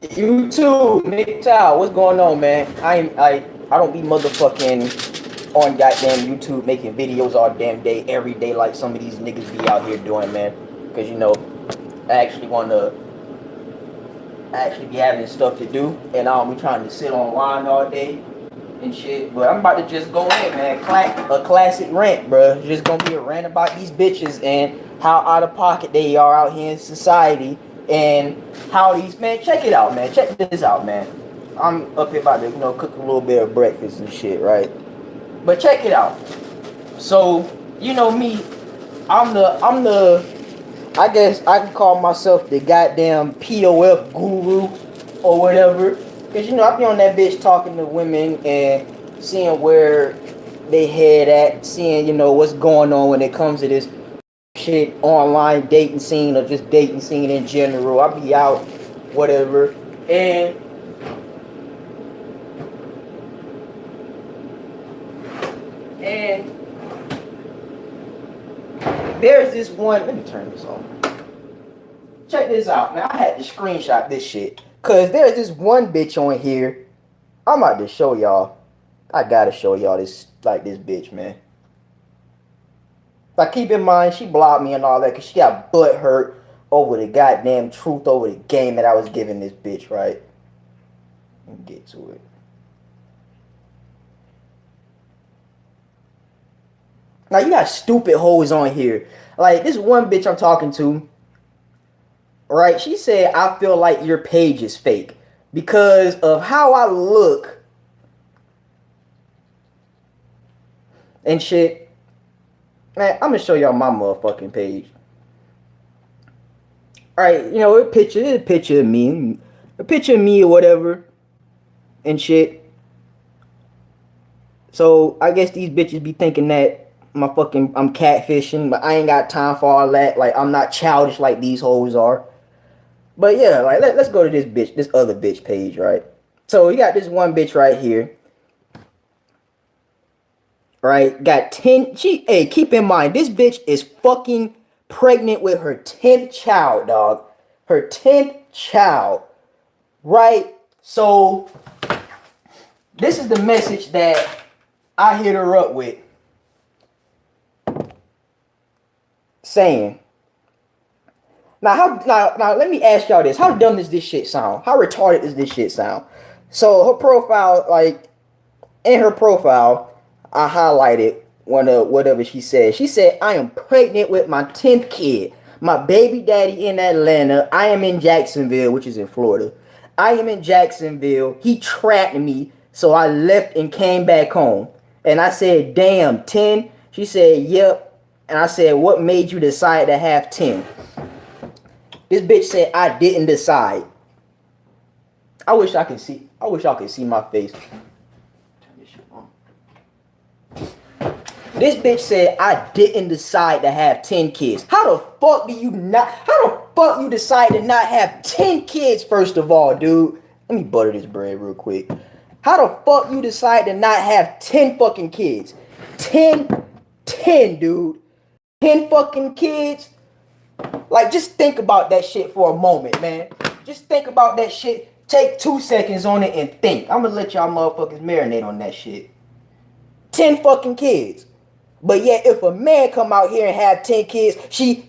YouTube, MGTOW, what's going on, man? I don't be motherfucking on goddamn YouTube making videos all damn day, every day like some of these niggas be out here doing, man. Cause I actually wanna actually be having stuff to do, and I don't be trying to sit online all day and shit. But I'm about to just go in, man. A classic rant, bro. Just gonna be a rant about these bitches and how out of pocket they are out here in society, and how these, man. Check it out, man. Check this out, man. I'm up here about to cook a little bit of breakfast and shit, right? But check it out. So me, I'm the I guess I can call myself the goddamn POF guru or whatever. Cause I be on that bitch talking to women and seeing where they head at, seeing, what's going on when it comes to this shit online dating scene or just dating scene in general. I be out, whatever. And there's this one, let me turn this on. Check this out, man. I had to screenshot this shit. Cause there's this one bitch on here. I'm about to show y'all. I gotta show y'all this bitch, man. Like, keep in mind, she blocked me and all that because she got butt hurt over the goddamn truth over the game that I was giving this bitch, right? Let me get to it. Now, you got stupid hoes on here. Like, this one bitch I'm talking to, right? She said, I feel like your page is fake because of how I look and shit. Man, I'm gonna show y'all my motherfucking page. Alright, a picture of me or whatever and shit. So I guess these bitches be thinking that I'm catfishing, but I ain't got time for all that. Like, I'm not childish like these hoes are. But yeah, like let's go to this other bitch page, right? So you got this one bitch right here. Right? Got 10. Hey, keep in mind, this bitch is fucking pregnant with her 10th child, dog. Her 10th child. Right? So this is the message that I hit her up with. Saying. Now let me ask y'all this. How dumb does this shit sound? How retarded does this shit sound? So her profile, like, in her profile, I highlighted one of whatever she said. She said, I am pregnant with my 10th kid. My baby daddy in Atlanta. I am in Jacksonville, which is in Florida. I am in Jacksonville. He tracked me, so I left and came back home. And I said, damn, 10? She said, yep. And I said, what made you decide to have 10? This bitch said, I didn't decide. I wish y'all could see my face. This bitch said, I didn't decide to have 10 kids. How the fuck you decide to not have 10 kids, first of all, dude? Let me butter this bread real quick. How the fuck you decide to not have 10 fucking kids? 10, dude. 10 fucking kids? Like, just think about that shit for a moment, man. Just think about that shit. Take 2 seconds on it and think. I'm gonna let y'all motherfuckers marinate on that shit. 10 fucking kids. But yet, if a man come out here and have 10 kids, she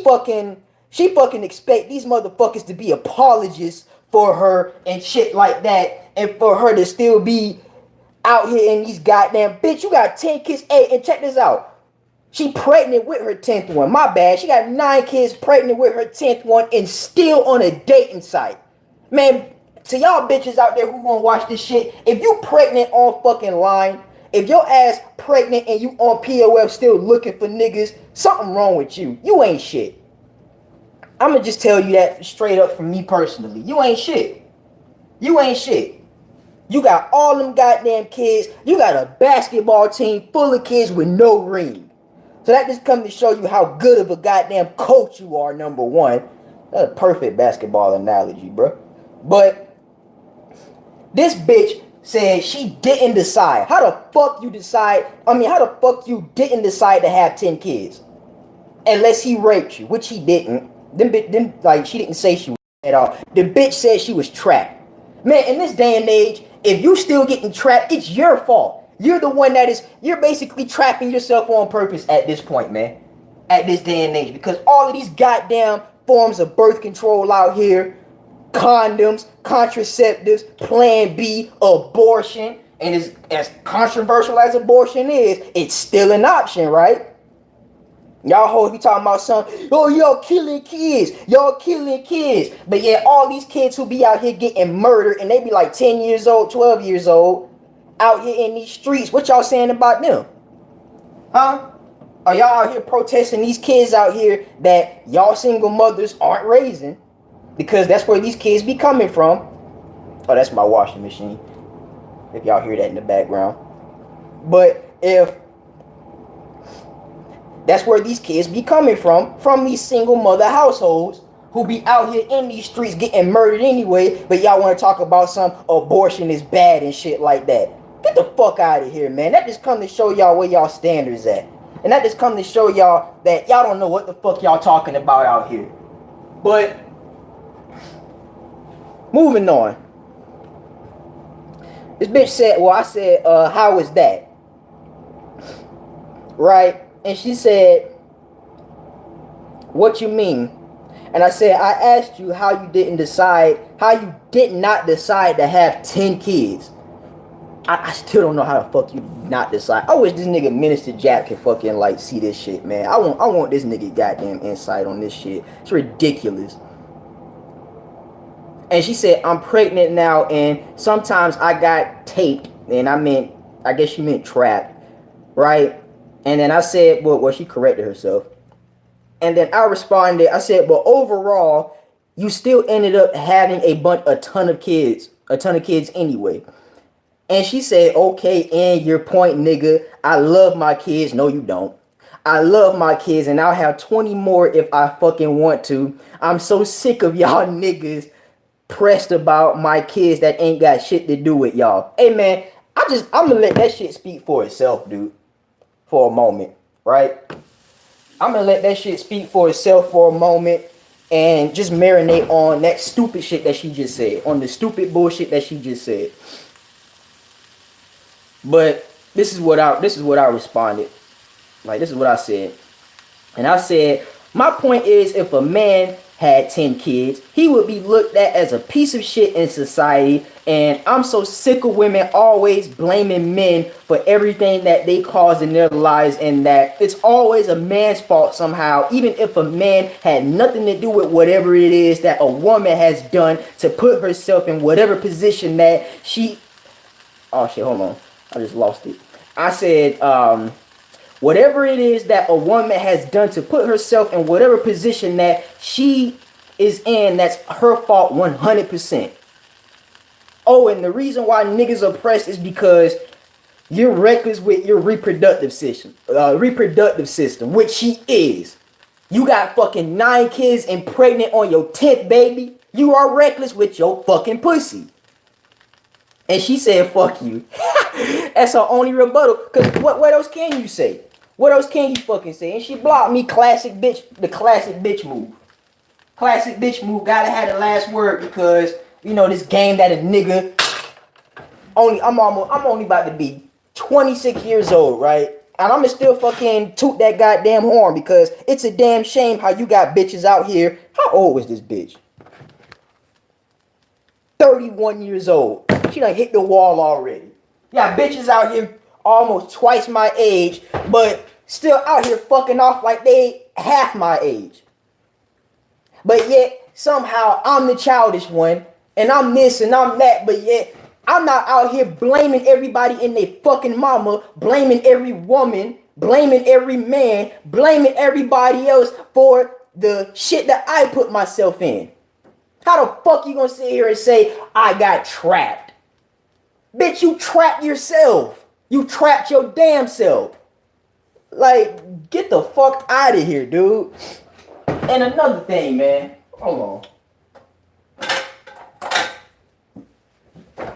fucking expect these motherfuckers to be apologists for her and shit like that, and for her to still be out here in these goddamn, bitch, you got 10 kids. Hey, and check this out. She pregnant with her 10th one. My bad. She got 9 kids, pregnant with her 10th one, and still on a dating site. Man, to y'all bitches out there who gonna watch this shit, if you pregnant on fucking line, if your ass pregnant and you on POF still looking for niggas, something wrong with you. You ain't shit. I'ma just tell you that straight up from me personally. You ain't shit. You ain't shit. You got all them goddamn kids. You got a basketball team full of kids with no ring. So that just comes to show you how good of a goddamn coach you are, number one. That's a perfect basketball analogy, bro. But this bitch said she didn't decide. How the fuck you didn't decide to have 10 kids? Unless he raped you, which he didn't. Then like, she didn't say she at all. The bitch said she was trapped. Man, in this day and age, if you still getting trapped, it's your fault. You're the one you're basically trapping yourself on purpose at this point, man. At this day and age. Because all of these goddamn forms of birth control out here, condoms, contraceptives, Plan B, abortion, and as controversial as abortion is, it's still an option, right? Y'all hoes be talking about something, oh, y'all killing kids, but yeah, all these kids who be out here getting murdered, and they be like 10 years old, 12 years old, out here in these streets, what y'all saying about them? Huh? Are y'all out here protesting these kids out here that y'all single mothers aren't raising? Because that's where these kids be coming from. Oh, that's my washing machine, if y'all hear that in the background. But if that's where these kids be coming from these single mother households who be out here in these streets getting murdered anyway, but y'all want to talk about some abortion is bad and shit like that. Get the fuck out of here, man. That just come to show y'all where y'all standards at. And that just come to show y'all that y'all don't know what the fuck y'all talking about out here. But moving on. This bitch said, well, I said, how is that? Right? And she said, what you mean? And I said, I asked you how you did not decide to have 10 kids. I still don't know how the fuck you not decide. I wish this nigga Minister Jack could fucking like see this shit, man. I want this nigga goddamn insight on this shit. It's ridiculous. And she said, I'm pregnant now, and sometimes I got taped. And I guess she meant trapped, right? And then I said, well, she corrected herself. And then I responded, I said, but overall, you still ended up having a ton of kids anyway. And she said, okay, and your point, nigga, I love my kids. No, you don't. I love my kids, and I'll have 20 more if I fucking want to. I'm so sick of y'all niggas pressed about my kids that ain't got shit to do with y'all. Hey, man, I'm gonna let that shit speak for itself, dude. For a moment, right? I'm gonna let that shit speak for itself for a moment and just marinate on that stupid shit that she just said, on the stupid bullshit that she just said. But this is what I responded. Like, this is what I said. And I said, my point is, if a man had 10 kids, he would be looked at as a piece of shit in society. And I'm so sick of women always blaming men for everything that they cause in their lives, and that it's always a man's fault somehow, even if a man had nothing to do with whatever it is that a woman has done to put herself in whatever position that she... Oh shit, hold on. I just lost it. I said, whatever it is that a woman has done to put herself in whatever position that she is in, that's her fault 100%. Oh, and the reason why niggas are oppressed is because you're reckless with your reproductive system, which she is. You got fucking 9 kids and pregnant on your 10th baby. You are reckless with your fucking pussy. And she said, fuck you. That's her only rebuttal. Because what else can you say? What else can you fucking say? And she blocked me. The classic bitch move. Classic bitch move. Gotta have the last word, because, you know, this game that a nigga... I'm only about to be 26 years old, right? And I'ma still fucking toot that goddamn horn, because it's a damn shame how you got bitches out here. How old was this bitch? 31 years old. She done hit the wall already. Yeah, bitches out here almost twice my age, but still out here fucking off like they half my age. But yet, somehow, I'm the childish one, and I'm this and I'm that, but yet, I'm not out here blaming everybody in their fucking mama, blaming every woman, blaming every man, blaming everybody else for the shit that I put myself in. How the fuck you gonna sit here and say, I got trapped? Bitch, you trapped yourself. You trapped your damn self. Like, get the fuck out of here, dude. And another thing, man. Hold on.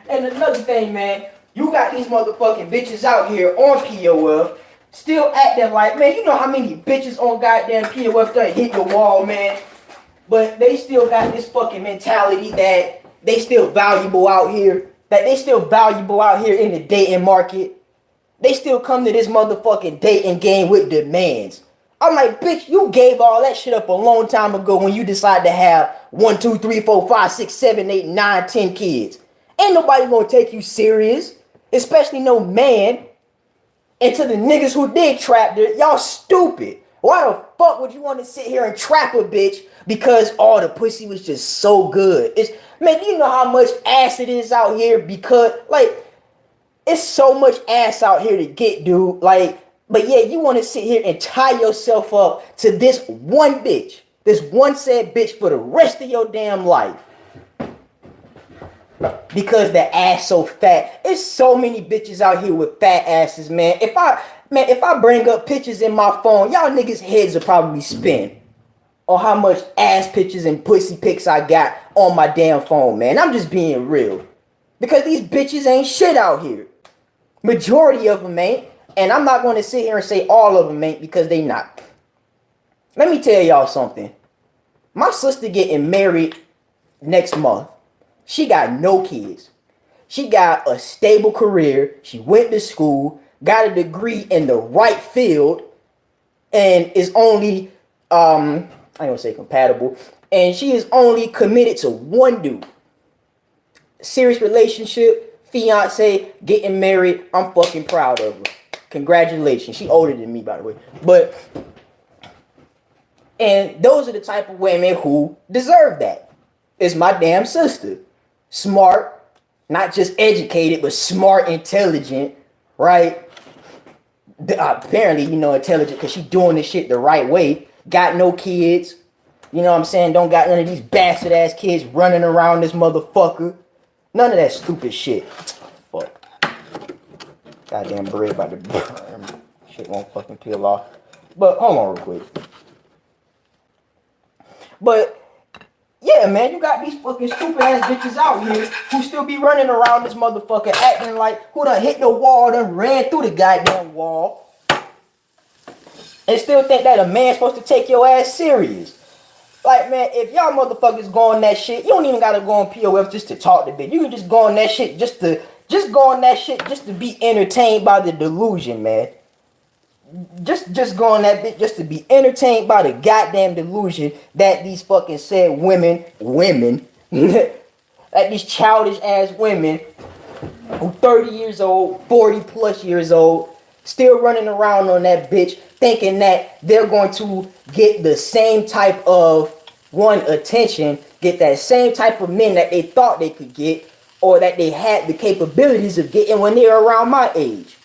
And another thing, man. You got these motherfucking bitches out here on POF still acting like, man, you know how many bitches on goddamn POF done hit your wall, man? But they still got this fucking mentality that they still valuable out here. That they still valuable out here in the dating market. They still come to this motherfucking dating game with demands. I'm like, bitch, you gave all that shit up a long time ago when you decided to have 1, 2, 3, 4, 5, 6, 7, 8, 9, 10 kids. Ain't nobody gonna take you serious, especially no man. And to the niggas who did trap her, y'all stupid. Why the fuck would you want to sit here and trap a bitch because all the pussy was just so good? It's, man, do you know how much ass it is out here? Because like, it's so much ass out here to get, dude. Like, but yeah, you want to sit here and tie yourself up to this one bitch, this one said bitch for the rest of your damn life. Because the ass so fat. It's so many bitches out here with fat asses, man. If I bring up pictures in my phone, y'all niggas heads will probably spin on how much ass pictures and pussy pics I got on my damn phone, man. I'm just being real. Because these bitches ain't shit out here. Majority of them ain't. And I'm not going to sit here and say all of them ain't because they not. Let me tell y'all something. My sister getting married next month. She got no kids. She got a stable career. She went to school, got a degree in the right field, and is only, I ain't gonna say compatible, and she is only committed to one dude. Serious relationship, fiance, getting married. I'm fucking proud of her. Congratulations. She older than me, by the way. But, and those are the type of women who deserve that. It's my damn sister. Smart, not just educated, but smart, intelligent, right? Apparently, intelligent because she doing this shit the right way. Got no kids. You know what I'm saying? Don't got none of these bastard ass kids running around this motherfucker. None of that stupid shit. Fuck. Goddamn bread about to burn. Shit won't fucking peel off. But hold on real quick. But yeah, man, you got these fucking stupid ass bitches out here who still be running around this motherfucker acting like who done hit the wall, done ran through the goddamn wall, and still think that a man's supposed to take your ass serious. Like, man, if y'all motherfuckers go on that shit, you don't even gotta go on POF just to talk to bitch. You can just go on that shit just to be entertained by the delusion, man. Just go on that bitch just to be entertained by the goddamn delusion that these fucking said women, like these childish ass women who 30 years old, 40 plus years old, still running around on that bitch thinking that they're going to get the same type of attention, get that same type of men that they thought they could get or that they had the capabilities of getting when they were around my age.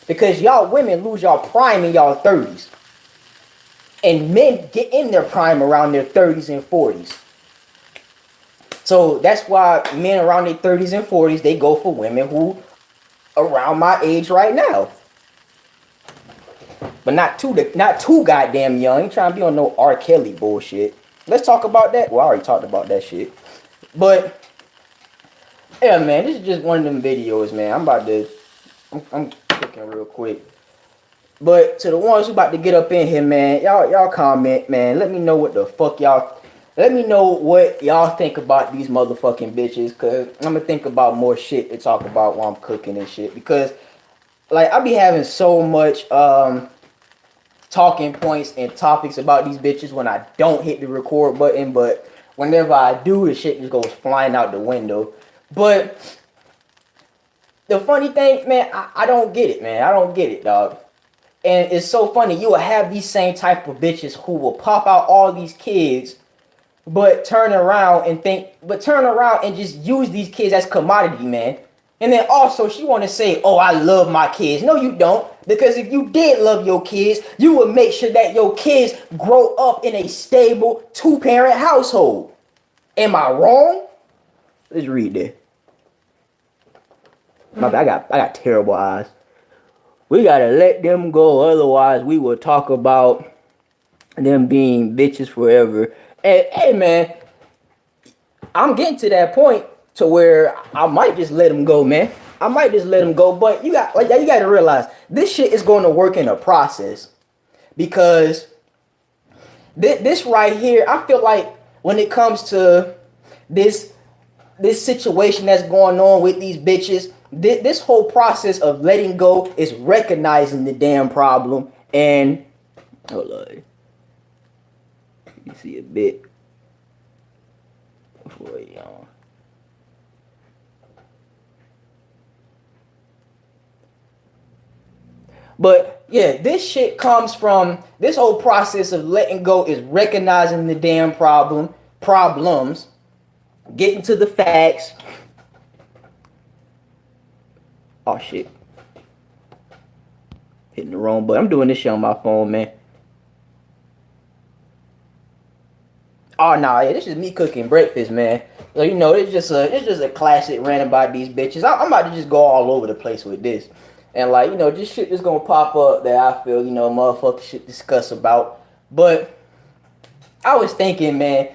Because y'all women lose y'all prime in y'all 30s. And men get in their prime around their 30s and 40s. So that's why men around their 30s and 40s, they go for women who around my age right now. But not too goddamn young. Ain't trying to be on no R. Kelly bullshit. Let's talk about that. Well, I already talked about that shit. But yeah, man, this is just one of them videos, man. I'm cooking real quick. But to the ones who about to get up in here, man, y'all comment, man. Let me know what the fuck let me know what y'all think about these motherfucking bitches, cause I'm gonna think about more shit to talk about while I'm cooking and shit. Because like I be having so much talking points and topics about these bitches when I don't hit the record button, but whenever I do, the shit just goes flying out the window. But the funny thing, man, I don't get it, man. I don't get it, dog. And it's so funny. You will have these same type of bitches who will pop out all these kids, but turn around and just use these kids as commodity, man. And then also she want to say, oh, I love my kids. No, you don't. Because if you did love your kids, you would make sure that your kids grow up in a stable 2-parent household. Am I wrong? Let's read that. My bad, I got terrible eyes. We gotta let them go, otherwise we will talk about them being bitches forever. And hey, man, I'm getting to that point to where I might just let them go, man. I might just let them go, but you got to realize this shit is going to work in a process, because This right here, I feel like when it comes to this this situation that's going on with these bitches, this whole process of letting go is recognizing the damn problem. And hold on, you see a bit before you know. But yeah, this shit comes from this whole process of letting go is recognizing the damn problems, getting to the facts. Oh shit. Hitting the wrong button. I'm doing this shit on my phone, man. Oh nah, yeah, this is me cooking breakfast, man. So you know, it's just a classic rant about these bitches. I'm about to just go all over the place with this. And like, you know, just shit that's gonna pop up that I feel, you know, motherfuckers should discuss about. But I was thinking, man,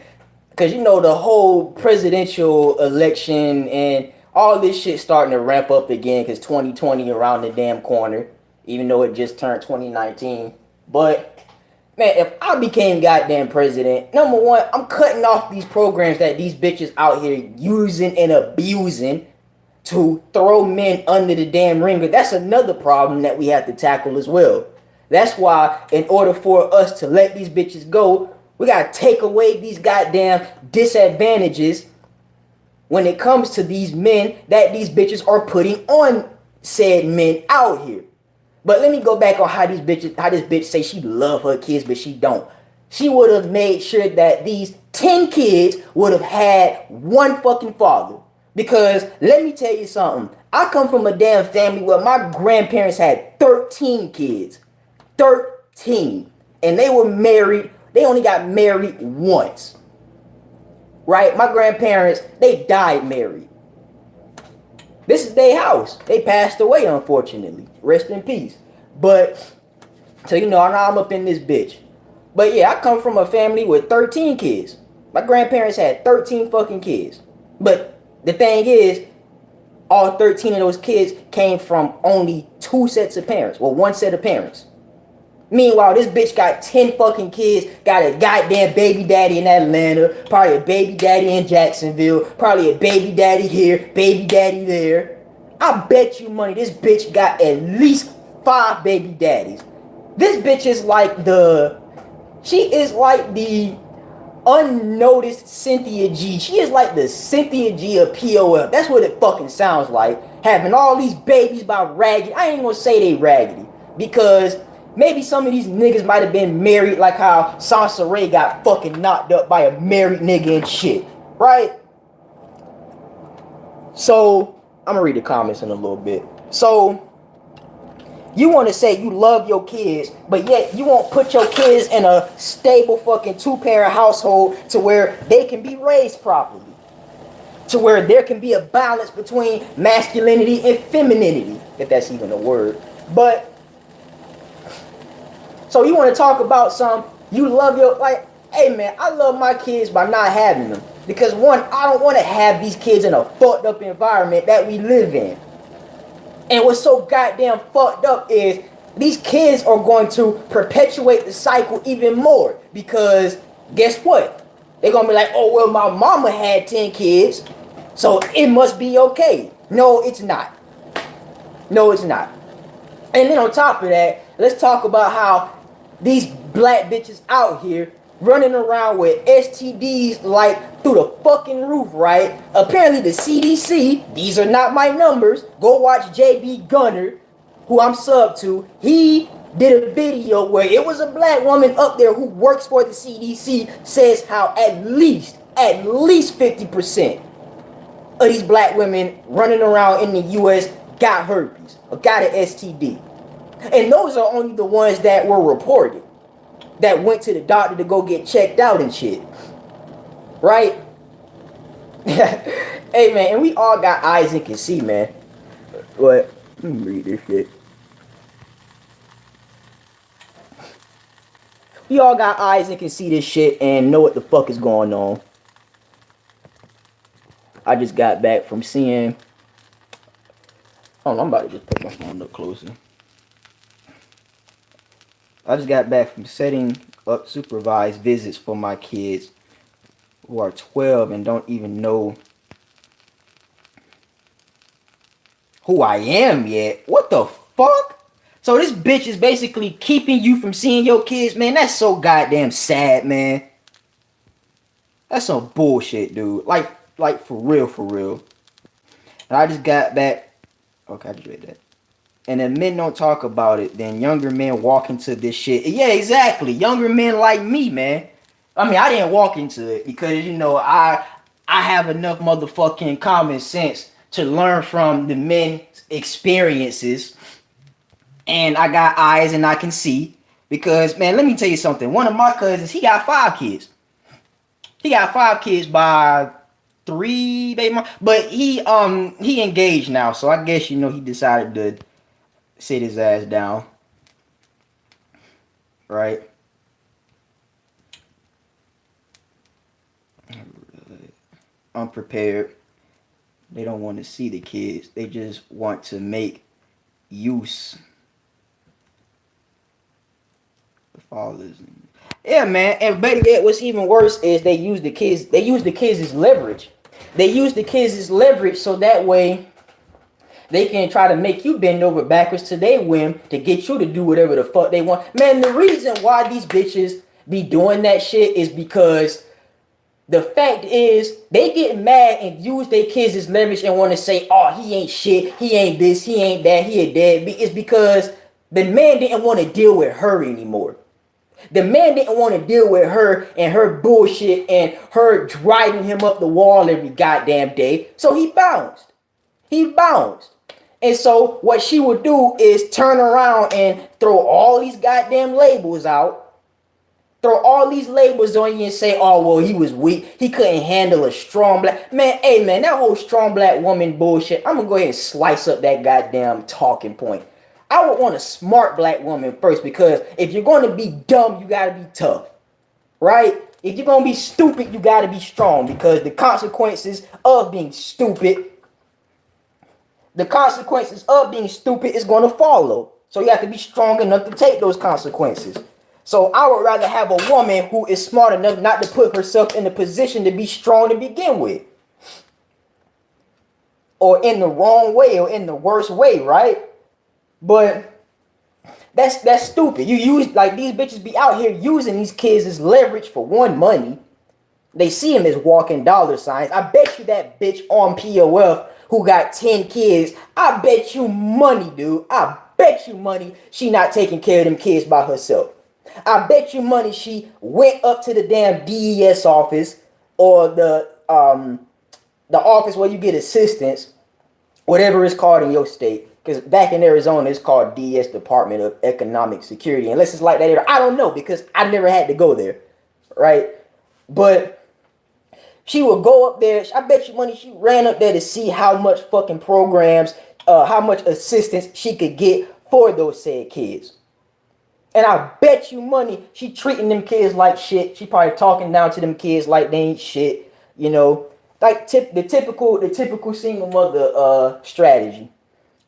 because you know the whole presidential election and all this shit starting to ramp up again because 2020 around the damn corner, even though it just turned 2019. But man, if I became goddamn president, number one, I'm cutting off these programs that these bitches out here using and abusing to throw men under the damn ringer. That's another problem that we have to tackle as well. That's why, in order for us to let these bitches go, we gotta take away these goddamn disadvantages when it comes to these men that these bitches are putting on said men out here. But let me go back on how this bitch say she love her kids, but she don't. She would have made sure that these 10 kids would have had one fucking father. Because let me tell you something. I come from a damn family where my grandparents had 13 kids. 13. And they were married. They only got married once. Right? My grandparents, they died married. This is their house. They passed away, unfortunately. Rest in peace. But, so you know, now I'm up in this bitch. But yeah, I come from a family with 13 kids. My grandparents had 13 fucking kids. But the thing is, all 13 of those kids came from only 2 sets of parents. Well, 1 set of parents. Meanwhile, this bitch got 10 fucking kids, got a goddamn baby daddy in Atlanta, probably a baby daddy in Jacksonville, probably a baby daddy here, baby daddy there. I bet you money this bitch got at least 5 baby daddies. This bitch is like she is like the unnoticed Cynthia G. She is like the Cynthia G of POF. That's what it fucking sounds like. Having all these babies by raggedy. I ain't gonna say they raggedy, because maybe some of these niggas might have been married, like how Sansa Ray got fucking knocked up by a married nigga and shit. Right? So, I'm gonna read the comments in a little bit. So, you want to say you love your kids, but yet you won't put your kids in a stable fucking 2-parent household to where they can be raised properly. To where there can be a balance between masculinity and femininity, if that's even a word. But, so you want to talk about you love your, like, hey man, I love my kids by not having them. Because one, I don't want to have these kids in a fucked up environment that we live in. And what's so goddamn fucked up is these kids are going to perpetuate the cycle even more. Because guess what? They're going to be like, oh, well, my mama had 10 kids, so it must be okay. No, it's not. No, it's not. And then on top of that, let's talk about how these black bitches out here running around with STDs like through the fucking roof, right? Apparently the CDC, these are not my numbers. Go watch JB Gunner, who I'm sub to. He did a video where it was a black woman up there who works for the CDC, says how at least 50% of these black women running around in the US got herpes or got an STD. And those are only the ones that were reported, that went to the doctor to go get checked out and shit. Right? Hey man, and we all got eyes and can see, man. What? Let me read this shit. We all got eyes and can see this shit and know what the fuck is going on. I just got back from seeing... Hold on, I'm about to just put my phone up closer. I just got back from setting supervised visits for my kids who are 12 and don't even know who I am yet. What the fuck? So this bitch is basically keeping you from seeing your kids, man. That's so goddamn sad, man. That's some bullshit, dude. Like for real, for real. And I just got back. Okay, I just read that. And if men don't talk about it, then younger men walk into this shit. Yeah, exactly. Younger men like me, man. I mean, I didn't walk into it because I have enough motherfucking common sense to learn from the men's experiences, and I got eyes and I can see. Because man, let me tell you something. One of my cousins, he got 5 kids. He got 5 kids by 3 baby mom, but he engaged now, so I guess he decided to sit his ass down, right? Unprepared. They don't want to see the kids. They just want to make use the fathers. Yeah, man. And better yet, what's even worse is they use the kids. They use the kids as leverage. They use the kids as leverage so that way they can try to make you bend over backwards to their whim to get you to do whatever the fuck they want. Man, the reason why these bitches be doing that shit is because the fact is they get mad and use their kids as leverage and want to say, oh, he ain't shit, he ain't this, he ain't that, he a deadbeat. It's because the man didn't want to deal with her anymore. The man didn't want to deal with her and her bullshit and her driving him up the wall every goddamn day. So he bounced. He bounced. And so what she would do is turn around and throw all these goddamn labels out. Throw all these labels on you and say, oh, well, he was weak. He couldn't handle a strong black... Man, hey, man, that whole strong black woman bullshit, I'm going to go ahead and slice up that goddamn talking point. I would want a smart black woman first, because if you're going to be dumb, you got to be tough, right? If you're going to be stupid, you got to be strong, because the consequences of being stupid is going to follow. So you have to be strong enough to take those consequences. So I would rather have a woman who is smart enough not to put herself in a position to be strong to begin with. Or in the wrong way, or in the worst way, right? But that's stupid. You use, like, these bitches be out here using these kids as leverage for one, money. They see them as walking dollar signs. I bet you that bitch on POF who got 10 kids, I bet you money, dude. I bet you money she not taking care of them kids by herself. I bet you money she went up to the damn DES office, or the office where you get assistance, whatever it's called in your state. Because back in Arizona, it's called DES, Department of Economic Security. Unless it's like that here, I don't know, because I never had to go there, right? But she would go up there. I bet you money she ran up there to see how much fucking programs, how much assistance she could get for those said kids. And I bet you money she treating them kids like shit. She probably talking down to them kids like they ain't shit. Like the typical single mother strategy.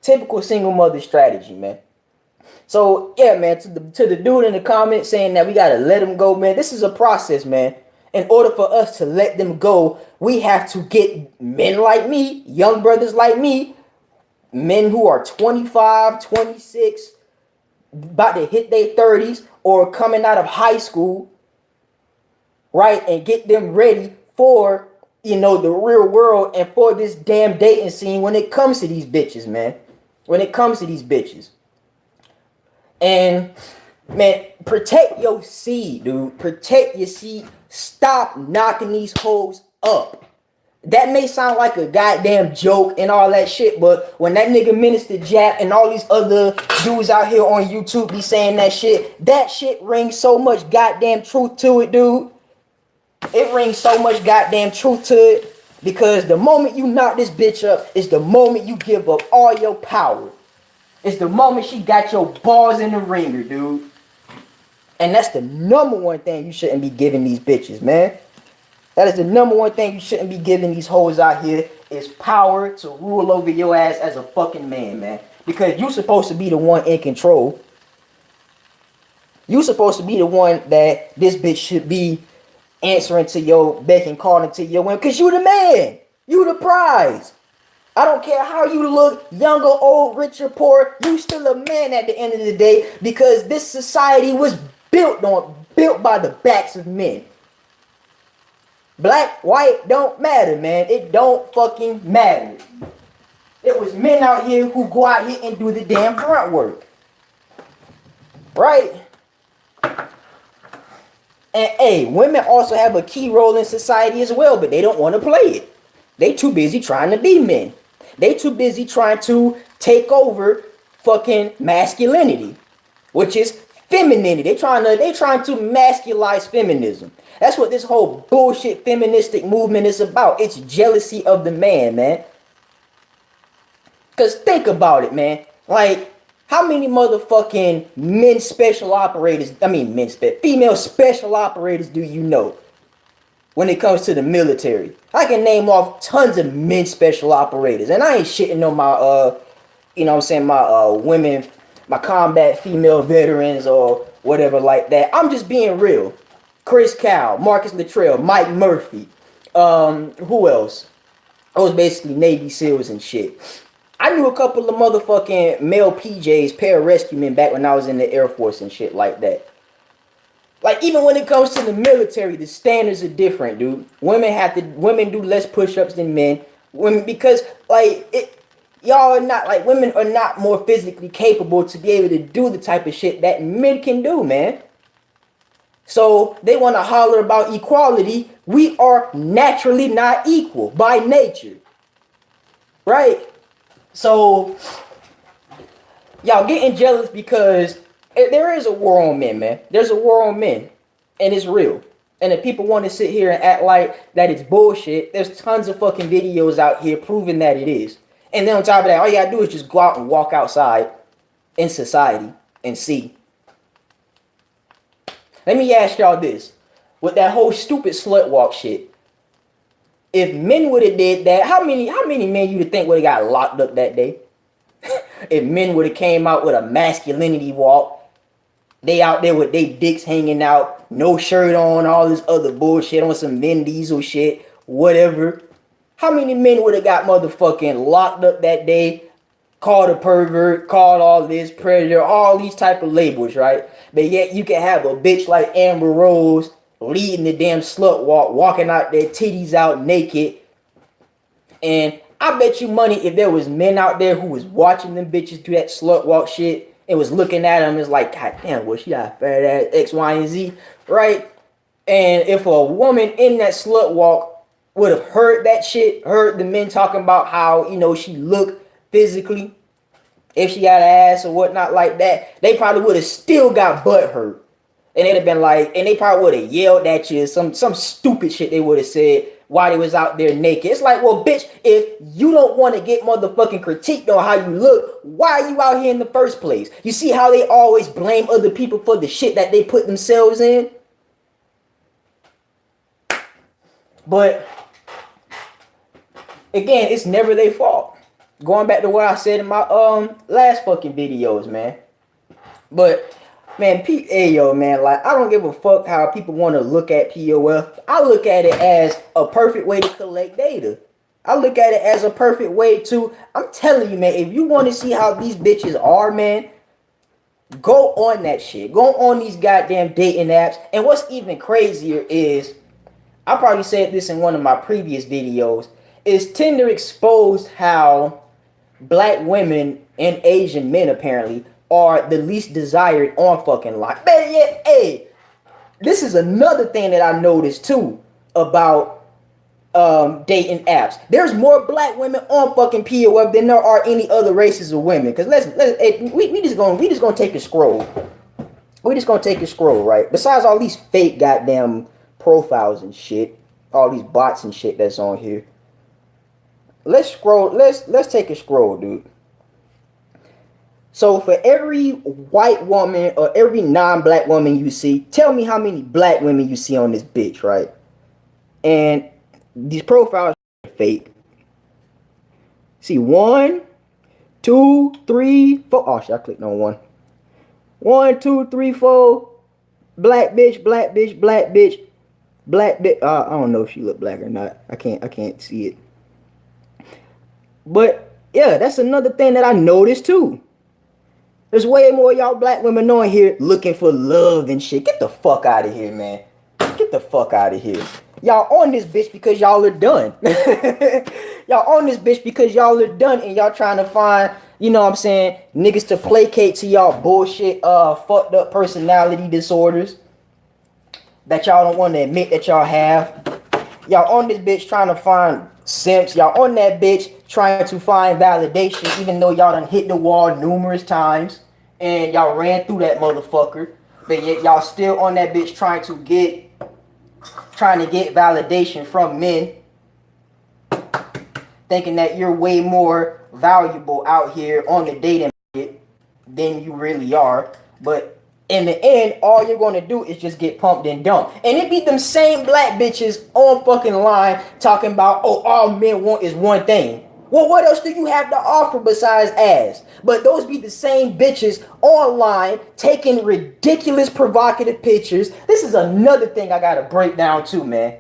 Typical single mother strategy, man. So yeah, man. To the dude in the comments saying that we gotta let them go, man. This is a process, man. In order for us to let them go, we have to get men like me, young brothers like me, men who are 25, 26. About to hit their 30s or coming out of high school, right? And get them ready for, the real world and for this damn dating scene when it comes to these bitches, man. When it comes to these bitches. And, man, protect your seed, dude. Protect your seed. Stop knocking these hoes up. That may sound like a goddamn joke and all that shit, but when that nigga Minister Jack and all these other dudes out here on YouTube be saying that shit rings so much goddamn truth to it, dude. It rings so much goddamn truth to it, because the moment you knock this bitch up is the moment you give up all your power. It's the moment she got your balls in the ringer, dude. And that's the number one thing you shouldn't be giving these bitches, man. That is the number one thing you shouldn't be giving these hoes out here, is power to rule over your ass as a fucking man, man. Because you're supposed to be the one in control. You supposed to be the one that this bitch should be answering to your beck and calling to your women, because you the man. You the prize. I don't care how you look, young or old, rich or poor, you still a man at the end of the day, because this society was built by the backs of men. Black, white, don't matter, man. It don't fucking matter. It was men out here who go out here and do the damn grunt work. Right? And hey, women also have a key role in society as well, but they don't want to play it. They too busy trying to be men. They too busy trying to take over fucking masculinity, which is femininity. They trying to masculize feminism. That's what this whole bullshit feministic movement is about. It's jealousy of the man, man. Cause think about it, man. Like, how many motherfucking female special operators do you know when it comes to the military? I can name off tons of men special operators, and I ain't shitting on my my women, my combat female veterans or whatever like that. I'm just being real. Chris Cal, Marcus Luttrell, Mike Murphy, who else? Those basically Navy SEALs and shit. I knew a couple of motherfucking male PJs, pararescuemen, back when I was in the Air Force and shit like that. Like, even when it comes to the military, the standards are different, dude. Women do less push-ups than men. Because women are not more physically capable to be able to do the type of shit that men can do, man. So they want to holler about equality. We are naturally not equal by nature. Right? So y'all getting jealous because there is a war on men, man. There's a war on men, and it's real. And if people want to sit here and act like that it's bullshit, there's tons of fucking videos out here proving that it is. And then on top of that, all you gotta do is just go out and walk outside in society and see. Let me ask y'all this. With that whole stupid slut walk shit, if men would have did that, how many men you would think would have got locked up that day? If men would have came out with a masculinity walk, they out there with their dicks hanging out, no shirt on, all this other bullshit on some Vin Diesel shit, whatever. How many men would have got motherfucking locked up that day, called a pervert, called all this, predator, all these type of labels, right? But yet you can have a bitch like Amber Rose leading the damn slut walk, walking out there, titties out, naked. And I bet you money if there was men out there who was watching them bitches do that slut walk shit and was looking at them, it's like, God damn, well, she got fat ass X, Y, and Z, right? And if a woman in that slut walk would have heard that shit, heard the men talking about how, she looked physically, if she had an ass or whatnot like that, they probably would have still got butt hurt. And they'd have been like, and they probably would have yelled at you, some stupid shit they would have said while they was out there naked. It's like, well, bitch, if you don't want to get motherfucking critiqued on how you look, why are you out here in the first place? You see how they always blame other people for the shit that they put themselves in? But again, it's never their fault. Going back to what I said in my last fucking videos, man. But man, man, like, I don't give a fuck how people want to look at POF. I look at it as a perfect way to collect data. I look at it as a perfect way to, I'm telling you, man, if you want to see how these bitches are, man, go on that shit. Go on these goddamn dating apps. And what's even crazier is, I probably said this in one of my previous videos, is Tinder exposed how black women and Asian men apparently are the least desired on fucking line. Better yet, hey, this is another thing that I noticed too about dating apps. There's more black women on fucking POF than there are any other races of women. Cause we just gonna take a scroll. We just gonna take a scroll, right? Besides all these fake goddamn profiles and shit, all these bots and shit that's on here. Let's scroll. Let's take a scroll, dude. So for every white woman or every non-black woman you see, tell me how many black women you see on this bitch, right? And these profiles are fake. See, 1, 2, 3, 4. Oh shit, I clicked on one. 1, 2, 3, 4, Black bitch, black bitch, black bitch, black bitch. I don't know if she look black or not. I can't see it. But yeah, that's another thing that I noticed too. There's way more of y'all black women on here looking for love and shit. Get the fuck out of here, man. Get the fuck out of here. Y'all on this bitch because y'all are done. Y'all on this bitch because y'all are done and y'all trying to find, you know what I'm saying, niggas to placate to y'all bullshit, fucked up personality disorders that y'all don't want to admit that y'all have. Y'all on this bitch trying to find simps. Y'all on that bitch trying to find validation even though y'all done hit the wall numerous times and y'all ran through that motherfucker. But yet y'all still on that bitch trying to get validation from men, thinking that you're way more valuable out here on the dating market than you really are. But in the end, all you're going to do is just get pumped and dumped. And it be them same black bitches on fucking line talking about, oh, all men want is one thing. Well, what else do you have to offer besides ass? But those be the same bitches online taking ridiculous provocative pictures. This is another thing I got to break down too, man.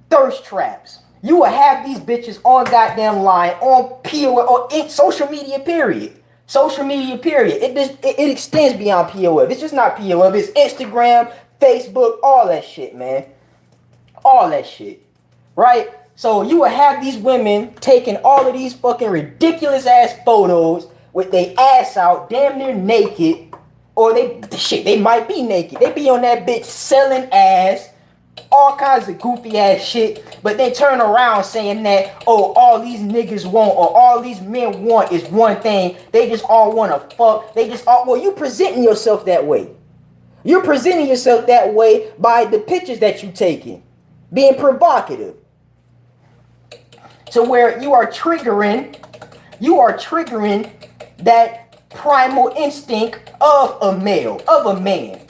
Thirst traps. You will have these bitches on goddamn line, on POF, or in social media, period. Social media, period. It extends beyond POF. It's just not POF. It's Instagram, Facebook, all that shit, man. All that shit. Right? So you will have these women taking all of these fucking ridiculous ass photos with their ass out, damn near naked. Or they might be naked. They be on that bitch selling ass, all kinds of goofy ass shit, but they turn around saying that, oh, all these niggas want or all these men want is one thing. They just all want to fuck. Well, you presenting yourself that way. You're presenting yourself that way by the pictures that you taking, being provocative, to where you are triggering that primal instinct of a male, of a man.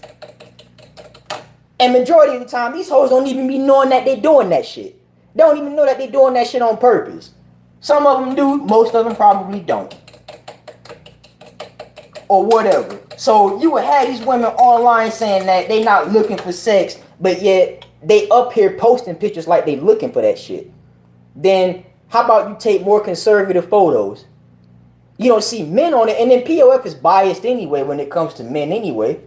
And majority of the time, these hoes don't even be knowing that they doing that shit. They don't even know that they doing that shit on purpose. Some of them do, most of them probably don't. Or whatever. So you would have these women online saying that they not looking for sex, but yet they up here posting pictures like they looking for that shit. Then how about you take more conservative photos? You don't see men on it, and then POF is biased anyway when it comes to men anyway.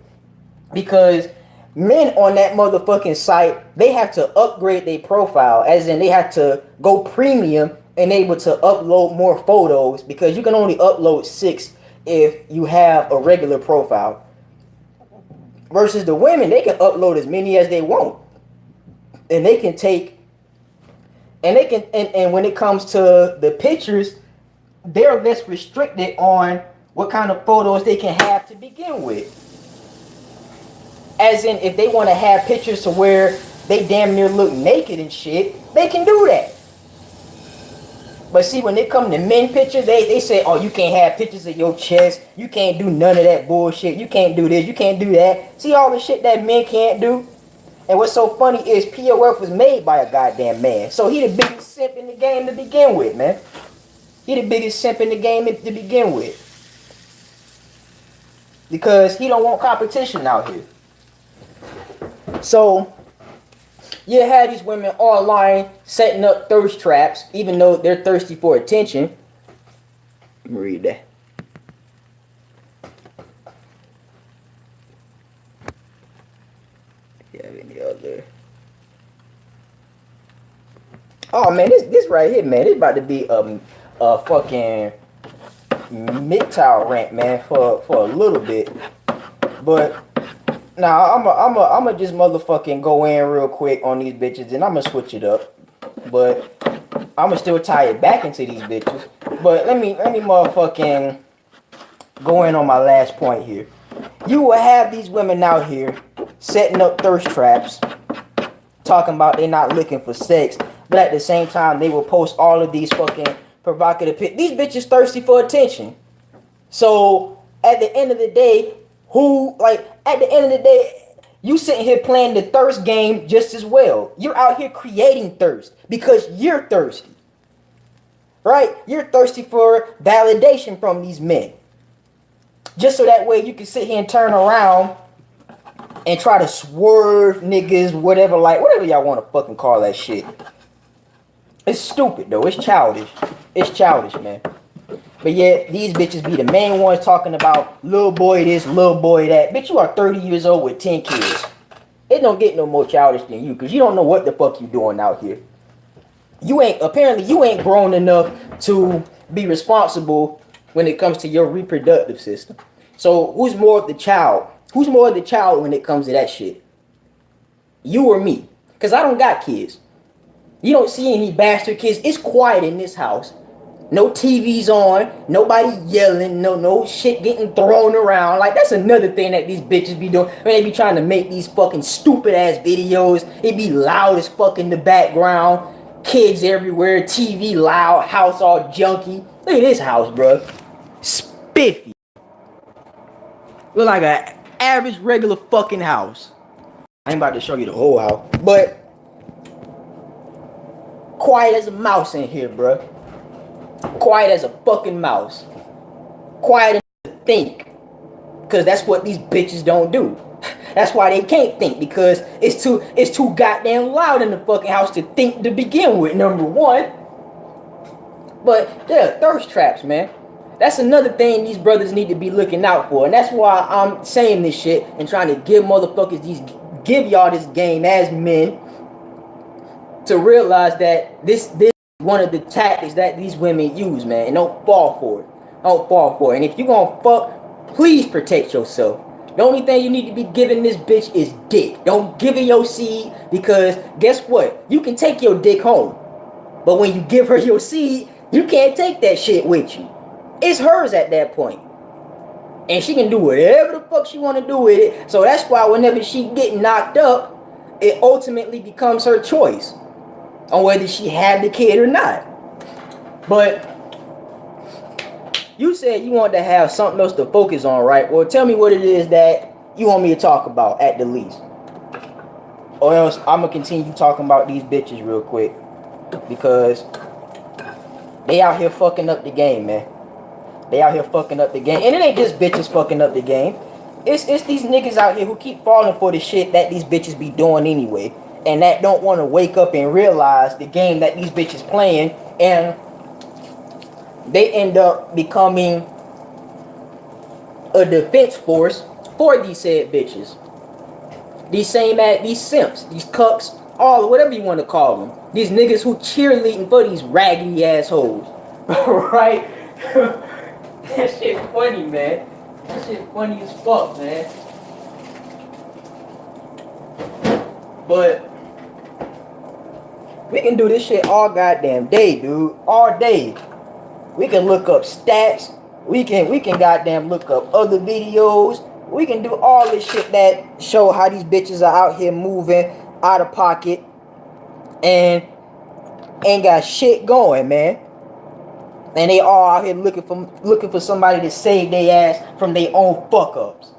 Because men on that motherfucking site, they have to upgrade their profile, as in they have to go premium and able to upload more photos, because you can only upload 6 if you have a regular profile. Versus the women, they can upload as many as they want. And they can take, and when it comes to the pictures, they're less restricted on what kind of photos they can have to begin with. As in, if they want to have pictures to where they damn near look naked and shit, they can do that. But see, when it come to men pictures, they say, oh, you can't have pictures of your chest. You can't do none of that bullshit. You can't do this. You can't do that. See all the shit that men can't do? And what's so funny is POF was made by a goddamn man. So he the biggest simp in the game to begin with, man. He the biggest simp in the game to begin with. Because he don't want competition out here. So you had these women online setting up thirst traps, even though they're thirsty for attention. Let me read that. You have any other? Oh man, this right here, man, it's about to be a fucking MGTOW rant, man, for a little bit. But now I'm just motherfucking go in real quick on these bitches, and I'm gonna switch it up. But I'm gonna still tie it back into these bitches. But let me motherfucking go in on my last point here. You will have these women out here setting up thirst traps, talking about they not looking for sex, but at the same time they will post all of these fucking provocative pics. These bitches thirsty for attention. So at the end of the day, you sitting here playing the thirst game just as well. You're out here creating thirst because you're thirsty. Right? You're thirsty for validation from these men. Just so that way you can sit here and turn around and try to swerve niggas, whatever y'all want to fucking call that shit. It's stupid though. It's childish. It's childish, man. But yet these bitches be the main ones talking about little boy this, little boy that. Bitch, you are 30 years old with 10 kids. It don't get no more childish than you, because you don't know what the fuck you doing out here. Apparently you ain't grown enough to be responsible when it comes to your reproductive system. So who's more of the child? Who's more of the child when it comes to that shit? You or me? Because I don't got kids. You don't see any bastard kids. It's quiet in this house. No TV's on. Nobody yelling. No shit getting thrown around. Like, that's another thing that these bitches be doing. When they be trying to make these fucking stupid ass videos. It be loud as fuck in the background. Kids everywhere. TV loud. House all junky. Look at this house, bro. Spiffy. Look like an average regular fucking house. I ain't about to show you the whole house. But quiet as a mouse in here, bro. Quiet as a fucking mouse. Quiet enough to think. Because that's what these bitches don't do. That's why they can't think. Because it's too goddamn loud in the fucking house to think to begin with, number one. But they're thirst traps, man. That's another thing these brothers need to be looking out for. And that's why I'm saying this shit and trying to give motherfuckers give y'all this game as men, to realize that this is one of the tactics that these women use, man. And don't fall for it. Don't fall for it. And if you gonna fuck, please protect yourself. The only thing you need to be giving this bitch is dick. Don't give her your seed, because guess what? You can take your dick home. But when you give her your seed, you can't take that shit with you. It's hers at that point. And she can do whatever the fuck she want to do with it. So that's why whenever she get knocked up, it ultimately becomes her choice on whether she had the kid or not. But you said you wanted to have something else to focus on, right? Well, tell me what it is that you want me to talk about at the least. Or else I'm going to continue talking about these bitches real quick. Because they out here fucking up the game, man. They out here fucking up the game. And it ain't just bitches fucking up the game. It's these niggas out here who keep falling for the shit that these bitches be doing anyway. And that don't want to wake up and realize the game that these bitches playing. And they end up becoming a defense force for these said bitches. These simps, these cucks, all whatever you want to call them. These niggas who cheerleading for these raggedy assholes. Right? That shit funny, man. That shit funny as fuck, man. But we can do this shit all goddamn day, dude. All day. We can look up stats. We can goddamn look up other videos. We can do all this shit that show how these bitches are out here moving out of pocket and ain't got shit going, man. And they all out here looking for somebody to save their ass from their own fuck ups.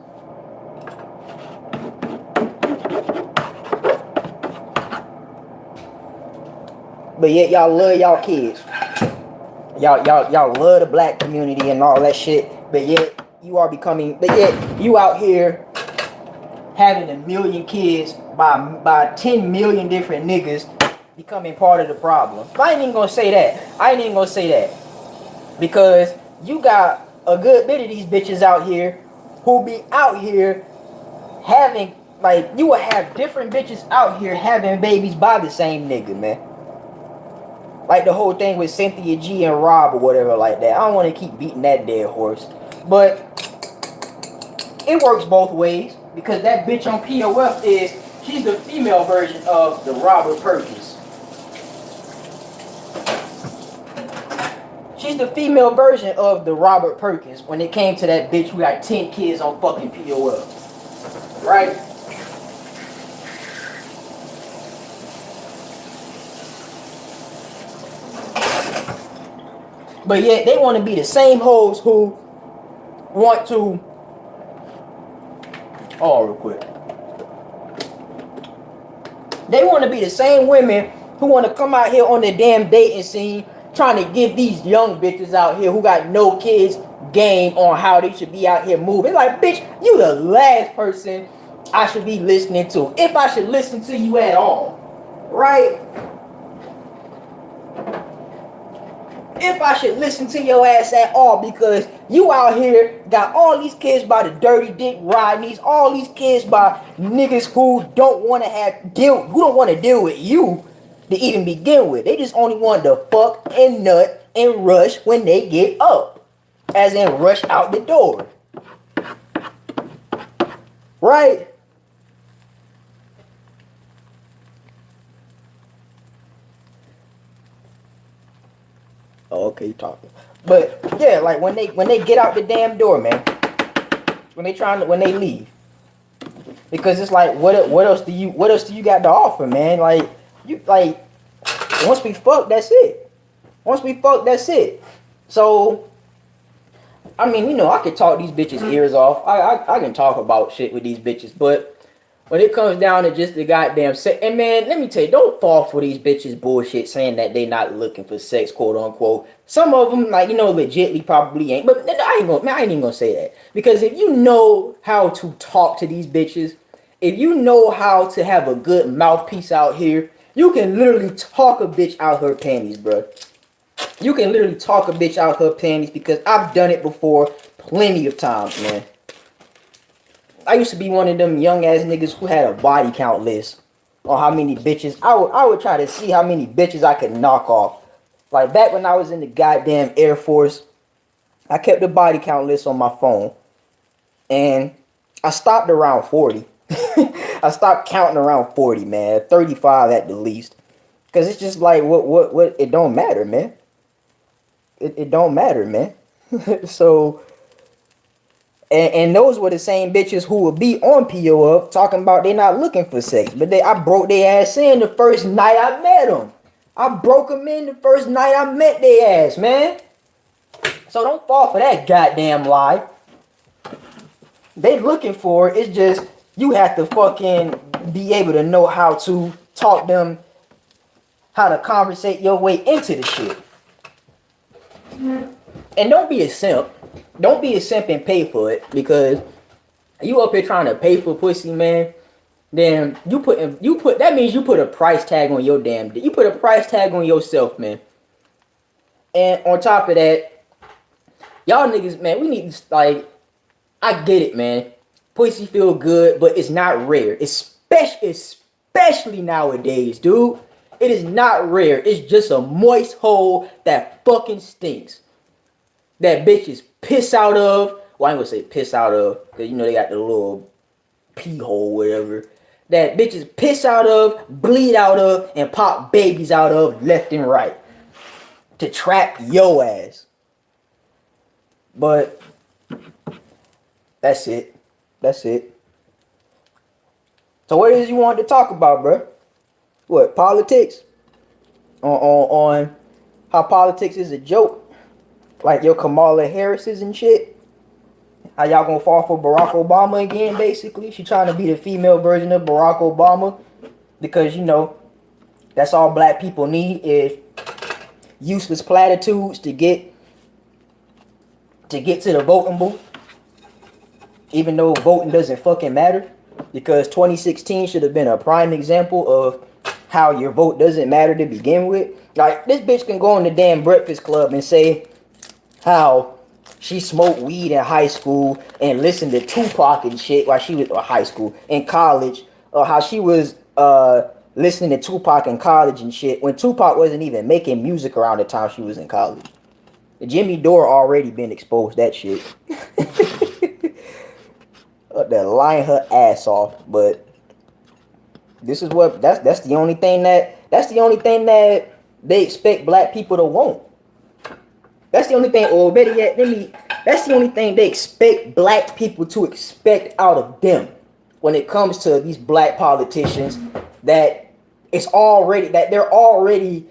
But yet y'all love y'all kids. Y'all love the black community and all that shit. But yet you out here having 1 million kids by 10 million different niggas becoming part of the problem. I ain't even gonna say that. Because you got a good bit of these bitches out here who be out here having, like, you will have different bitches out here having babies by the same nigga, man. Like the whole thing with Cynthia G and Rob or whatever like that. I don't want to keep beating that dead horse. But it works both ways. Because that bitch on POF she's the female version of the Robert Perkins. She's the female version of the Robert Perkins when it came to that bitch who got 10 kids on fucking POF. Right? But yet they want to be the same hoes who want to... Oh, real quick. They want to be the same women who want to come out here on the damn dating scene trying to give these young bitches out here who got no kids game on how they should be out here moving. Like, bitch, you the last person I should be listening to. If I should listen to you at all. Right? If I should listen to your ass at all, because you out here got all these kids by the dirty dick riding, all these kids by niggas who don't want to deal with you to even begin with. They just only want to fuck and nut and rush when they get up, as in rush out the door. Right? Oh, okay, you talking. But yeah, like when they get out the damn door, man. When they leave. Because it's like what else do you got to offer, man? Like you like once we fuck, that's it. Once we fuck, that's it. So I mean, you know, I could talk these bitches' ears off. I can talk about shit with these bitches, but when it comes down to just the goddamn sex, and man, let me tell you, don't fall for these bitches bullshit saying that they not looking for sex, quote unquote. Some of them, like, you know, legitly probably ain't, but I ain't even gonna say that, because if you know how to talk to these bitches, if you know how to have a good mouthpiece out here, you can literally talk a bitch out her panties, bro. You can literally talk a bitch out her panties, because I've done it before plenty of times, man. I used to be one of them young ass niggas who had a body count list on how many bitches. I would try to see how many bitches I could knock off. Like back when I was in the goddamn Air Force, I kept the body count list on my phone, and I stopped around 40. I stopped counting around 40, man. 35 at the least, because it's just like what it don't matter, man. It don't matter, man. So. And those were the same bitches who would be on PO up talking about they not looking for sex. But I broke their ass in the first night I met them. I broke them in the first night I met their ass, man. So don't fall for that goddamn lie. They looking for it. It's just you have to fucking be able to know how to talk them, how to conversate your way into the shit. And don't be a simp. Don't be a simp and pay for it, because you up here trying to pay for pussy, man. Then that means you put a price tag on your damn. You put a price tag on yourself, man. And on top of that, y'all niggas, man, we need to, like, I get it, man. Pussy feel good, but it's not rare. Especially nowadays, dude. It is not rare. It's just a moist hole that fucking stinks. That bitches piss out of. Well, I ain't gonna say piss out of, because you know they got the little pee hole, whatever. That bitches piss out of, bleed out of, and pop babies out of left and right. To trap yo ass. But that's it. That's it. So what is you want to talk about, bro? What, politics? On how politics is a joke? Like your Kamala Harris's and shit. How y'all gonna fall for Barack Obama again, basically? She trying to be the female version of Barack Obama. Because, you know, that's all black people need is useless platitudes to get to the voting booth. Even though voting doesn't fucking matter. Because 2016 should have been a prime example of how your vote doesn't matter to begin with. Like, this bitch can go on the damn Breakfast Club and say how she smoked weed in high school and listened to Tupac and shit while she was high school, in college, or how she was listening to Tupac in college and shit when Tupac wasn't even making music around the time she was in college. Jimmy Dore already been exposed that shit. They're lying her ass off, but this is what that's the only thing that they expect black people to want. That's the only thing, or better yet, that's the only thing they expect black people to expect out of them when it comes to these black politicians, that they're already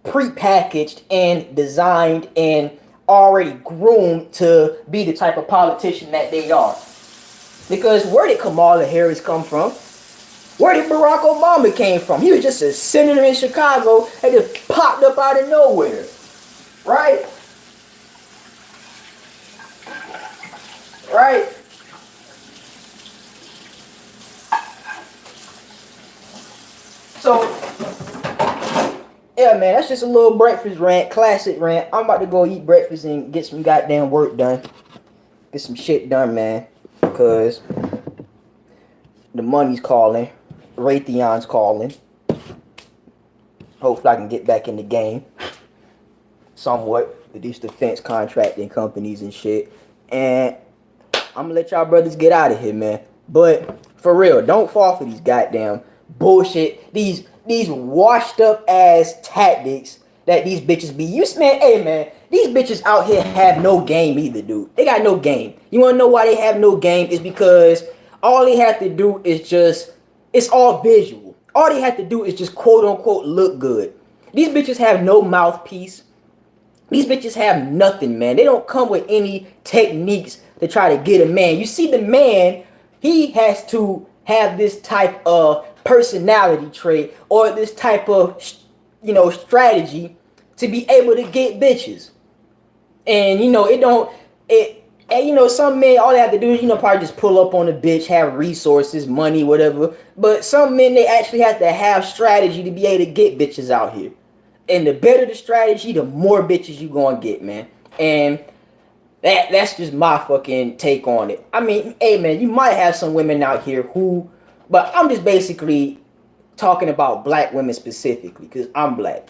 prepackaged and designed and already groomed to be the type of politician that they are. Because where did Kamala Harris come from? Where did Barack Obama came from? He was just a senator in Chicago that just popped up out of nowhere. Right? Right? So, yeah, man, that's just a little breakfast rant, classic rant. I'm about to go eat breakfast and get some goddamn work done. Get some shit done, man. Because the money's calling. Raytheon's calling. Hopefully I can get back in the game. Somewhat. With these defense contracting companies and shit. And I'm gonna let y'all brothers get out of here, man. But for real, don't fall for these goddamn bullshit. These washed up ass tactics that these bitches be used. Man, hey man, these bitches out here have no game either, dude. They got no game. You wanna know why they have no game? Is because all they have to do is just, it's all visual. All they have to do is just quote unquote look good. These bitches have no mouthpiece. These bitches have nothing, man. They don't come with any techniques to try to get a man. You see, the man, he has to have this type of personality trait or this type of, strategy to be able to get bitches. And, some men, all they have to do is, probably just pull up on a bitch, have resources, money, whatever. But some men, they actually have to have strategy to be able to get bitches out here. And the better the strategy, the more bitches you gonna get, man. And that's just my fucking take on it. I mean, hey, man, you might have some women out here who, but I'm just basically talking about black women specifically because I'm black.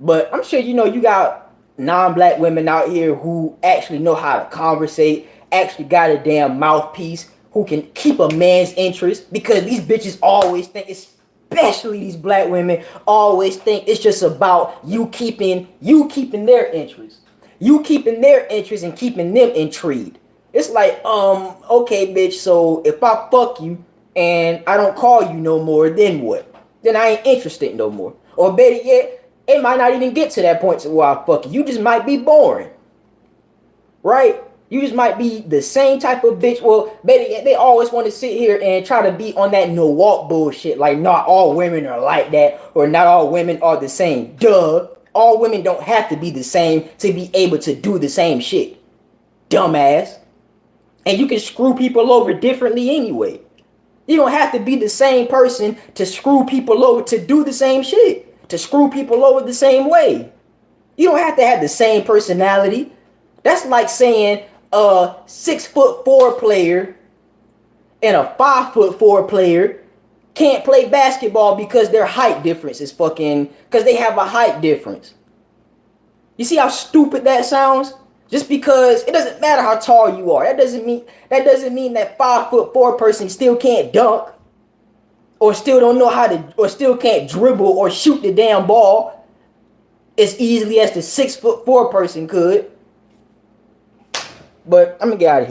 But I'm sure you got non-black women out here who actually know how to conversate, actually got a damn mouthpiece, who can keep a man's interest, because these bitches always think it's, especially these black women always think it's just about you keeping their interest. You keeping their interest and keeping them intrigued. It's like, okay, bitch, so if I fuck you and I don't call you no more, then what? Then I ain't interested no more. Or better yet, it might not even get to that point to where I fuck you. You just might be boring. Right? You just might be the same type of bitch. Well, they always want to sit here and try to be on that no walk bullshit. Like, not all women are like that, or not all women are the same. Duh. All women don't have to be the same to be able to do the same shit. Dumbass. And you can screw people over differently anyway. You don't have to be the same person to screw people over to do the same shit. To screw people over the same way. You don't have to have the same personality. That's like saying a 6'4" player and a 5'4" player can't play basketball because their height difference is because they have a height difference. You see how stupid that sounds? Just because it doesn't matter how tall you are. That doesn't mean that 5'4" person still can't dunk, or still don't know how to, or still can't dribble or shoot the damn ball as easily as the 6'4" person could. But I'm gonna get out of here.